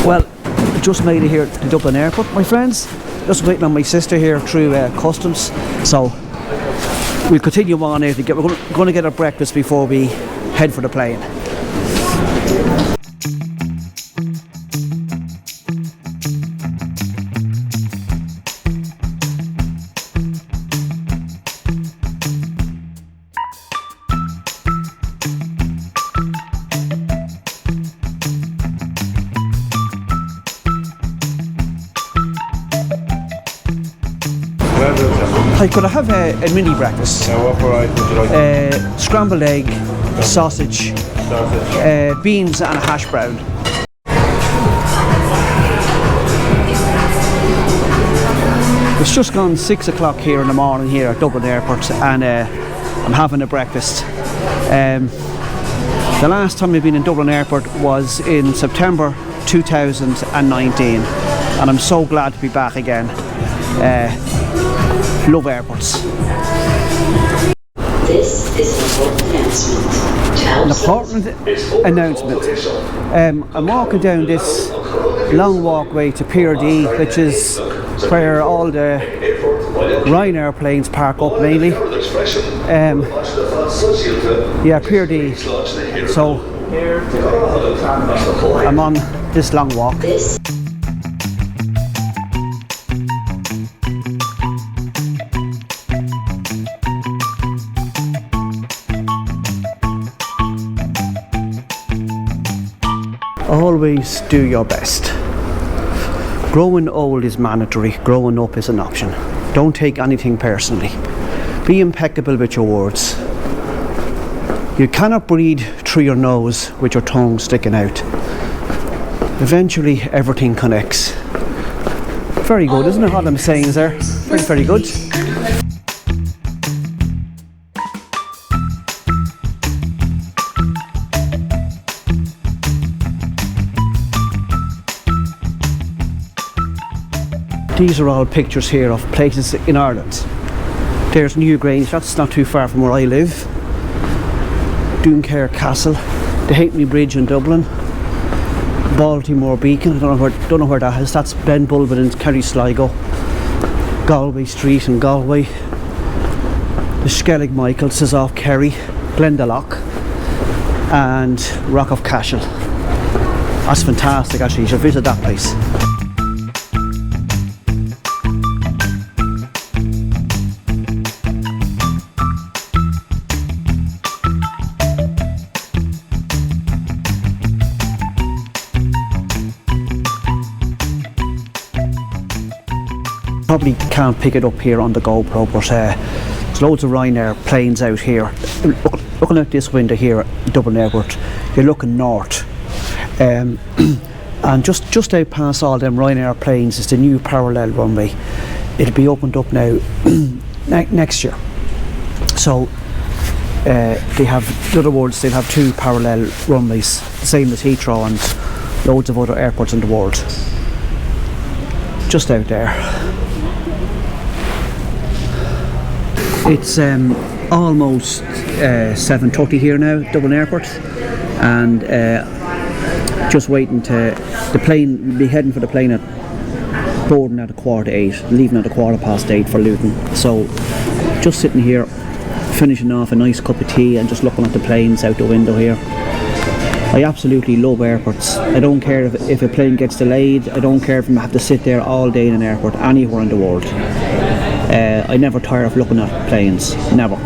Well, I just made it here to Dublin Airport, my friends. Just waiting on my sister here through customs. So we'll continue on here. We're going to get our breakfast before we head for the plane. Hi, could I have a mini breakfast? What variety would you like? Scrambled egg, sausage, beans and a hash brown. It's just gone 6 o'clock here in the morning here at Dublin Airport, and I'm having a breakfast. The last time I've been in Dublin Airport was in September 2019, and I'm so glad to be back again. Love airports. This is an important announcement. I'm walking down this long walkway to Pier D, which is where all the Ryanair planes park up mainly. Yeah, Pier D. So I'm on this long walk. Always do your best. Growing old is mandatory, growing up is an option. Don't take anything personally. Be impeccable with your words. You cannot breathe through your nose with your tongue sticking out. Eventually everything connects. Very good, isn't it, what I'm saying there? Very, very good. These are all pictures here of places in Ireland. There's Newgrange, that's not too far from where I live. Dunkerque Castle, the Halfpenny Bridge in Dublin, Baltimore Beacon, I don't know where that is, that's Ben Bulbin in Kerry Sligo, Galway Street in Galway, the Skellig Michaels is off Kerry, Glendalough, and Rock of Cashel. That's fantastic actually, you should visit that place. Probably can't pick it up here on the GoPro, but there's loads of Ryanair planes out here. Looking out this window here at Dublin Airport, you're looking north, and just out past all them Ryanair planes is the new parallel runway. It'll be opened up now next year. So they have, in other words, they'll have 2 parallel runways, same as Heathrow and loads of other airports in the world. Just out there. It's almost 7:30 here now, Dublin Airport, and just waiting to the plane. We'll be heading for the plane at boarding at 8:15, leaving at 8:15 for Luton. So just sitting here, finishing off a nice cup of tea and just looking at the planes out the window here. I absolutely love airports. I don't care if a plane gets delayed. I don't care if I have to sit there all day in an airport anywhere in the world. I never tire of looking at planes, never.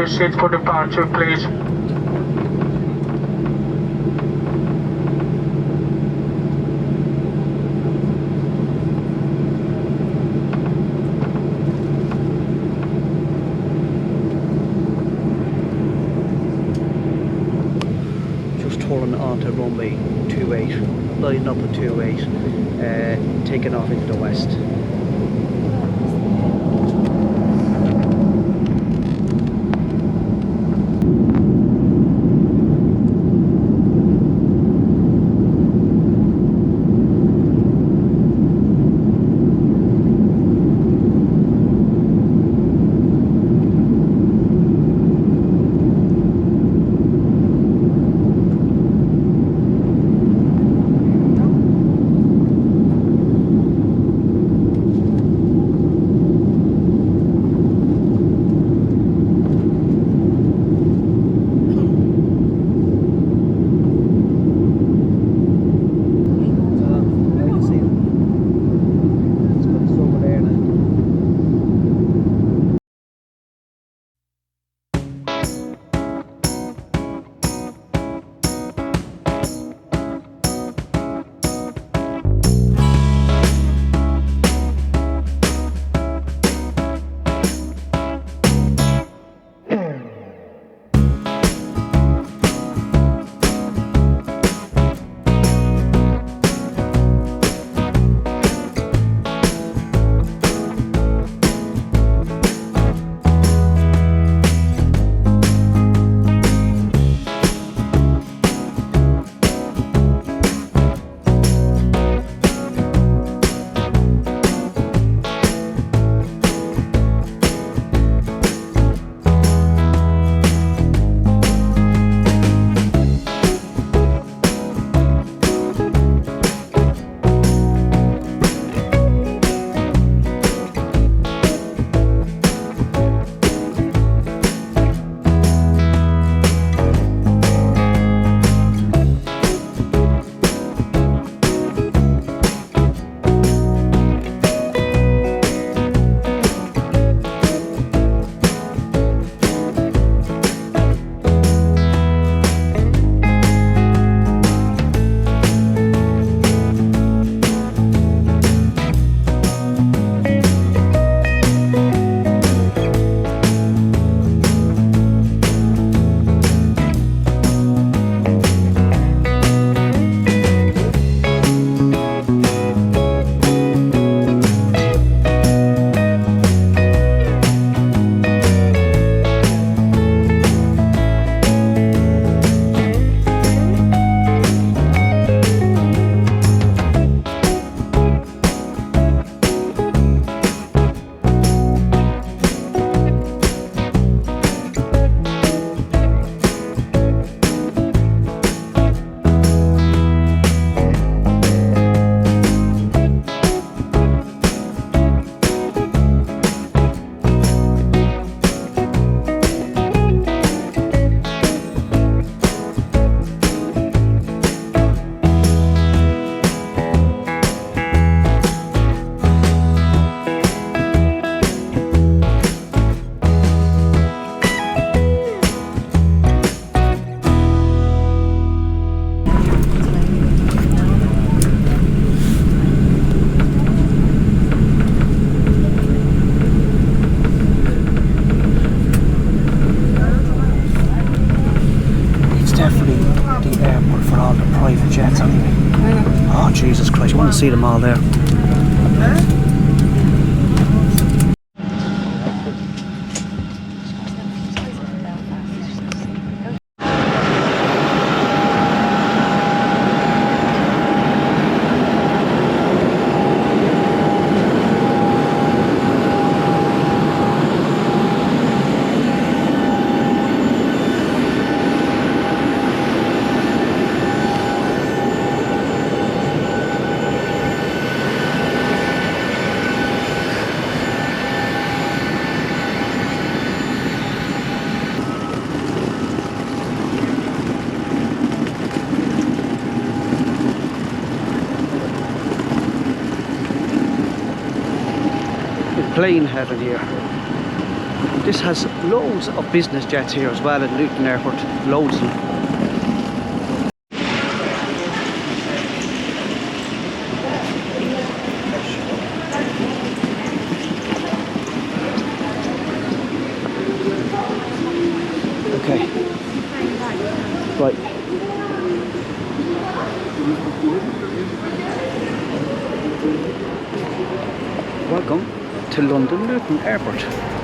Seats for departure, please. 28, lining up at 28, taking off into the west. Jesus Christ, you want to see them all there. Plane heaven here. This has loads of business jets here as well at Luton Airport, loads of them. Okay, right, Welcome to London Luton Airport.